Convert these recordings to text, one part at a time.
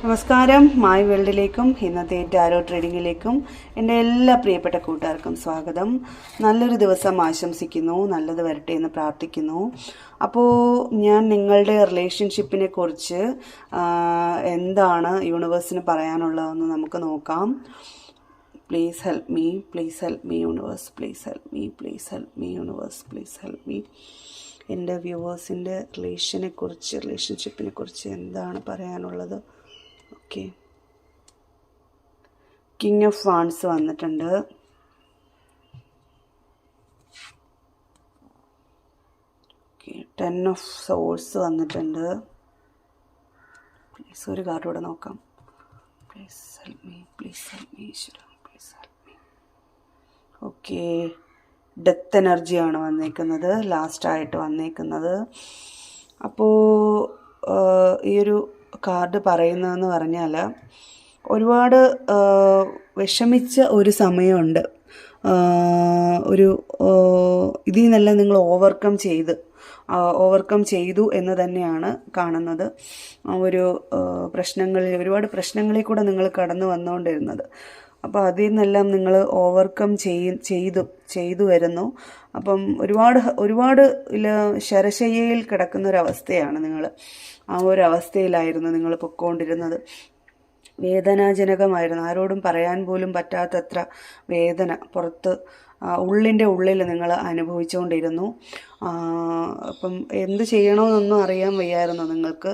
നമസ്കാരം. മായി വേൾഡിലേക്കും ഇന്നത്തെ ടാരോ ട്രേഡിങ്ങിലേക്കും എൻ്റെ എല്ലാ പ്രിയപ്പെട്ട കൂട്ടുകാർക്കും സ്വാഗതം. നല്ലൊരു ദിവസം ആശംസിക്കുന്നു, നല്ലത് വരട്ടെ എന്ന് പ്രാർത്ഥിക്കുന്നു. അപ്പോൾ ഞാൻ നിങ്ങളുടെ റിലേഷൻഷിപ്പിനെ കുറിച്ച് എന്താണ് യൂണിവേഴ്സിന് പറയാനുള്ളതെന്ന് നമുക്ക് നോക്കാം. Please help me, please help me universe, please help me, please help me universe, please help me. എൻ്റെ വ്യൂവേഴ്സിൻ്റെ റിലേഷൻഷിപ്പിനെ കുറിച്ച് എന്താണ് പറയാനുള്ളത്? ഓക്കെ, കിങ് ഓഫ് വാൺസ് വന്നിട്ടുണ്ട്. ഓക്കെ, 10 ഓഫ് സോൾസ് വന്നിട്ടുണ്ട്. പ്ലീസ് ഒരു കാർഡ് കൂടെ നോക്കാം. Please help me, please help me ഈശ്വര, please help me. Okay, death എനർജിയാണ് വന്നേക്കുന്നത്, ലാസ്റ്റായിട്ട് വന്നേക്കുന്നത്. അപ്പോൾ ഈ ഒരു കാർഡ് പറയുന്നതെന്ന് പറഞ്ഞാൽ ഒരുപാട് വിഷമിച്ച ഒരു സമയമുണ്ട്. ഇതിൽ നിന്നെല്ലാം നിങ്ങൾ ഓവർകം ചെയ്തു എന്ന് തന്നെയാണ് കാണുന്നത്. ഒരുപാട് പ്രശ്നങ്ങളിൽ കൂടെ നിങ്ങൾ കടന്നു വന്നുകൊണ്ടിരുന്നത്. അപ്പോൾ അതിൽ നിന്നെല്ലാം നിങ്ങൾ ഓവർകം ചെയ്തു വരുന്നു. അപ്പം ഒരുപാട് ശരശയ്യയിൽ കിടക്കുന്നൊരവസ്ഥയാണ് നിങ്ങൾ. ആ ഒരു അവസ്ഥയിലായിരുന്നു നിങ്ങൾ പൊയ്ക്കൊണ്ടിരുന്നത്. വേദനാജനകമായിരുന്നു. ആരോടും പറയാൻ പോലും പറ്റാത്തത്ര വേദന പുറത്ത് ഉള്ളിൻ്റെ ഉള്ളിൽ നിങ്ങൾ അനുഭവിച്ചുകൊണ്ടിരുന്നു. അപ്പം എന്ത് ചെയ്യണമെന്നൊന്നും അറിയാൻ വയ്യായിരുന്നു നിങ്ങൾക്ക്.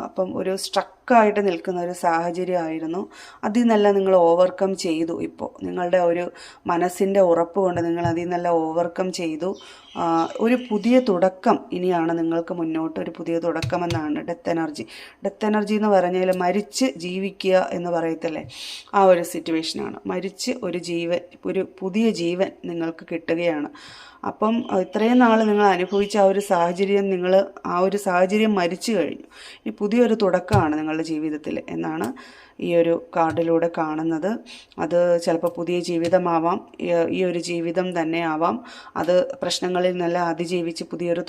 അപ്പം ഒരു സ്ട്രക്കായിട്ട് നിൽക്കുന്ന ഒരു സാഹചര്യമായിരുന്നു. അതിൽ നിന്നെല്ലാം നിങ്ങൾ ഓവർകം ചെയ്തു. ഇപ്പോൾ നിങ്ങളുടെ ഒരു മനസ്സിൻ്റെ ഉറപ്പ് കൊണ്ട് നിങ്ങൾ അതിൽ നിന്നെല്ലാം ഓവർകം ചെയ്തു. ഒരു പുതിയ തുടക്കം ഇനിയാണ് നിങ്ങൾക്ക് മുന്നോട്ട്, ഒരു പുതിയ തുടക്കമെന്നാണ് ഡെത്ത് എനർജി എന്ന് പറഞ്ഞാൽ മരിച്ച് ജീവിക്കുക എന്ന് പറയത്തില്ലേ, ആ ഒരു സിറ്റുവേഷനാണ്. മരിച്ച് ഒരു പുതിയ ജീവൻ നിങ്ങൾക്ക് കിട്ടുകയാണ്. അപ്പം ഇത്രയും നാൾ നിങ്ങൾ അനുഭവിച്ച ആ ഒരു സാഹചര്യം മരിച്ചു കഴിഞ്ഞു. ഇനി പുതിയൊരു തുടക്കമാണ് നിങ്ങളുടെ ജീവിതത്തിൽ എന്നാണ് ഈ ഒരു കാർഡിലൂടെ കാണുന്നത്. അത് ചിലപ്പോൾ പുതിയ ജീവിതമാവാം, ഈ ഒരു ജീവിതം തന്നെ ആവാം. അത് പ്രശ്നങ്ങളിൽ നിന്നെല്ലാം അതിജീവിച്ച് പുതിയൊരു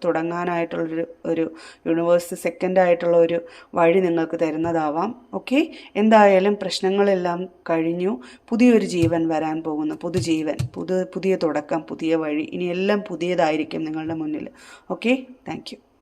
തുടങ്ങാനായിട്ടുള്ളൊരു യൂണിവേഴ്സ് സെക്കൻഡായിട്ടുള്ള ഒരു വഴി നിങ്ങൾക്ക് തരുന്നതാവാം. ഓക്കെ, എന്തായാലും പ്രശ്നങ്ങളെല്ലാം കഴിഞ്ഞു. പുതിയൊരു ജീവൻ വരാൻ പോകുന്നു, പുതിയ തുടക്കം, പുതിയ വഴി. ഇനിയെല്ലാം പുതിയതായിരിക്കും നിങ്ങളുടെ മുന്നിൽ. Okay, thank you.